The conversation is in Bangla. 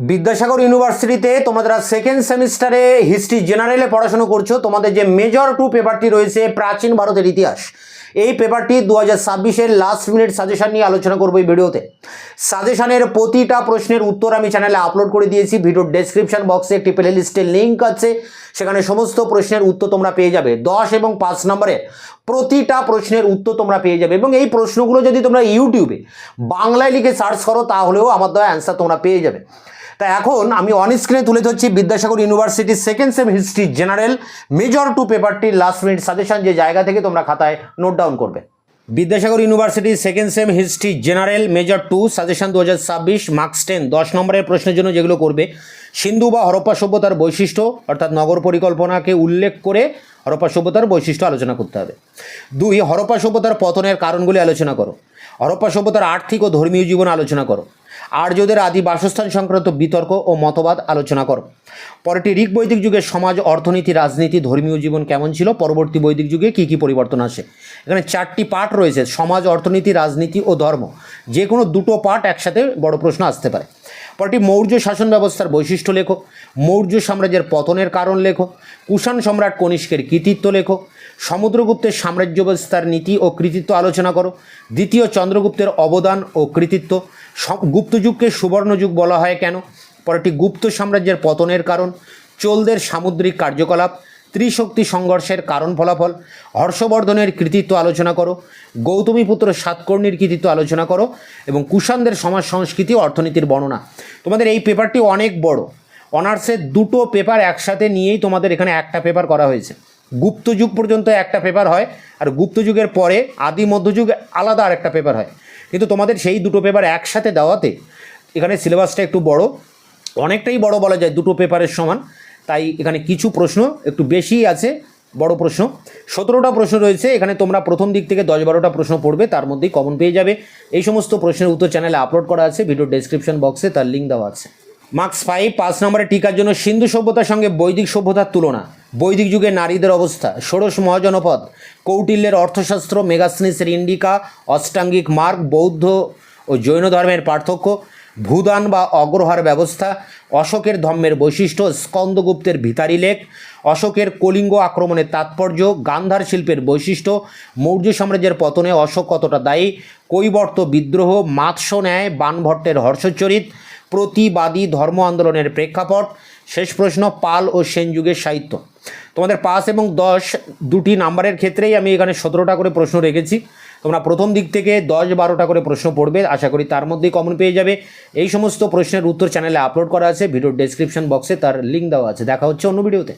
বিদ্যাসাগর ইউনিভার্সিটিতে তোমরা যারা সেকেন্ড সেমিস্টারে হিস্ট্রি জেনারেলে পড়াশোনা করছো, তোমাদের যে মেজর 2 পেপারটি রয়েছে প্রাচীন ভারতের ইতিহাস, এই পেপারটি 2026-এর লাস্ট মিনিট সাজেশন নিয়ে আলোচনা করবো এই ভিডিওতে। সাজেশনের প্রতিটা প্রশ্নের উত্তর আমি চ্যানেলে আপলোড করে দিয়েছি। ভিডিওর ডেসক্রিপশন বক্সে একটি প্লে লিস্টের লিঙ্ক আছে, সেখানে সমস্ত প্রশ্নের উত্তর তোমরা পেয়ে যাবে। 10 এবং 5 নম্বরের প্রতিটা প্রশ্নের উত্তর তোমরা পেয়ে যাবে, এবং এই প্রশ্নগুলো যদি তোমরা ইউটিউবে বাংলায় লিখে সার্চ করো তাহলেও আমার দেওয়া অ্যান্সার তোমরা পেয়ে যাবে। তা এখন আমি অন স্ক্রিনে তুলে ধরছি বিদ্যাসাগর ইউনিভার্সিটির second sem history general major 2 পেপারটির লাস্ট মিনিট সাজেশন, যে জায়গা থেকে তোমরা খাতায় নোট ডাউন করবে। বিদ্যাসাগর ইউনিভার্সিটির second sem history general major 2 suggestion 2026 marks 10 10 নম্বরের প্রশ্নের জন্য যেগুলো করবে, সিন্ধু বা হরপ্পা সভ্যতার বৈশিষ্ট্য অর্থাৎ নগর পরিকল্পনাকে উল্লেখ করে হরপ্পা সভ্যতার বৈশিষ্ট্য আলোচনা করতে হবে। 2 হরপ্পা সভ্যতার পতনের কারণগুলি আলোচনা করো। হরপ্পা সভ্যতার আর্থিক ও ধর্মীয় জীবন আলোচনা করো। আর্যদের আদি বাসস্থান সংক্রান্ত বিতর্ক ও মতবাদ আলোচনা করো। পরেরটি ঋক বৈদিক যুগের সমাজ, অর্থনীতি, রাজনীতি, ধর্মীয় জীবন কেমন ছিল, পরবর্তী বৈদিক যুগে কী কী পরিবর্তন আসে। এখানে 4টি পার্ট রয়েছে, সমাজ, অর্থনীতি, রাজনীতি ও ধর্ম। যে কোনো দুটো পার্ট একসাথে বড় প্রশ্ন আসতে পারে। পরেরটি মৌর্য শাসন ব্যবস্থার বৈশিষ্ট্য লেখো। মৌর্য সাম্রাজ্যের পতনের কারণ লেখো। কুষাণ সম্রাট কনিষ্কের কৃতিত্ব লেখো। সমুদ্রগুপ্তের সাম্রাজ্য ব্যবস্থার নীতি ও কৃতিত্ব আলোচনা করো। দ্বিতীয় চন্দ্রগুপ্তের অবদান ও কৃতিত্ব। গুপ্তযুগকে সুবর্ণযুগ বলা হয় কেন। পরেরটি গুপ্ত সাম্রাজ্যের পতনের কারণ। চোলদের সামুদ্রিক কার্যকলাপ। ত্রিশক্তি সংঘর্ষের কারণ ফলাফল। হর্ষবর্ধনের কৃতিত্ব আলোচনা করো। গৌতমীপুত্র সাতকর্ণীর কৃতিত্ব আলোচনা করো, এবং কুষাণদের সমাজ সংস্কৃতি ও অর্থনীতির বর্ণনা। তোমাদের এই পেপারটি অনেক বড়, অনার্সের দুটো পেপার একসাথে নিয়েই তোমাদের এখানে একটা পেপার করা হয়েছে। গুপ্তযুগ পর্যন্ত একটা পেপার হয়, আর গুপ্তযুগের পরে আদি মধ্যযুগ আলাদা আর একটা পেপার হয়, কিন্তু তোমাদের সেই দুটো পেপার একসাথে দেওয়াতে এখানে সিলেবাসটা একটু বড়, অনেকটাই বড় বলা যায়, দুটো পেপারের সমান। তাই এখানে কিছু প্রশ্ন একটু বেশিই আছে, বড় প্রশ্ন। 17টা প্রশ্ন রয়েছে এখানে, তোমরা প্রথম দিক থেকে 10-12টা প্রশ্ন পড়বে, তার মধ্যেই কমন পেয়ে যাবে। এই সমস্ত প্রশ্নের উত্তর চ্যানেলে আপলোড করা আছে, ভিডিওর ডেসক্রিপশন বক্সে তার লিঙ্ক দেওয়া আছে। মার্কস 5 5 নম্বরের টিকার জন্য সিন্ধু সভ্যতার সঙ্গে বৈদিক সভ্যতার তুলনা, বৈদিক যুগে নারীদের অবস্থা, ষোড়শ মহাজনপদ, কৌটিল্যের অর্থশাস্ত্র, মেগাসনিসের ইন্ডিকা, অষ্টাঙ্গিক মার্গ, বৌদ্ধ ও জৈন ধর্মের পার্থক্য, ভূদান বা অগ্রহার ব্যবস্থা, অশোকের ধর্মের বৈশিষ্ট্য, স্কন্দগুপ্তের ভিতারি লেখ, অশোকের কলিঙ্গ আক্রমণের তাৎপর্য, গান্ধার শিল্পের বৈশিষ্ট্য, মৌর্য সাম্রাজ্যের পতনে অশোক কতটা দায়ী, কৈবর্ত বিদ্রোহ, মাৎস্য ন্যায়, বাণভট্টের হর্ষচরিত, প্রতিবাদী ধর্ম আন্দোলনের প্রেক্ষাপট। শেষ প্রশ্ন, পাল ও সেন যুগের সাহিত্য। তোমাদের 5 এবং 10 দুটি নাম্বারের ক্ষেত্রেই আমি এখানে 17টা করে প্রশ্ন রেখেছি। তোমরা প্রথম দিক থেকে 10-12টা করে প্রশ্ন পড়বে, আশা করি তার মধ্যেই কমন পেয়ে যাবে। এই সমস্ত প্রশ্নের উত্তর চ্যানেলে আপলোড করা আছে, ভিডিওর ডেসক্রিপশন বক্সে তার লিঙ্ক দেওয়া আছে। দেখা হচ্ছে অন্য ভিডিওতে।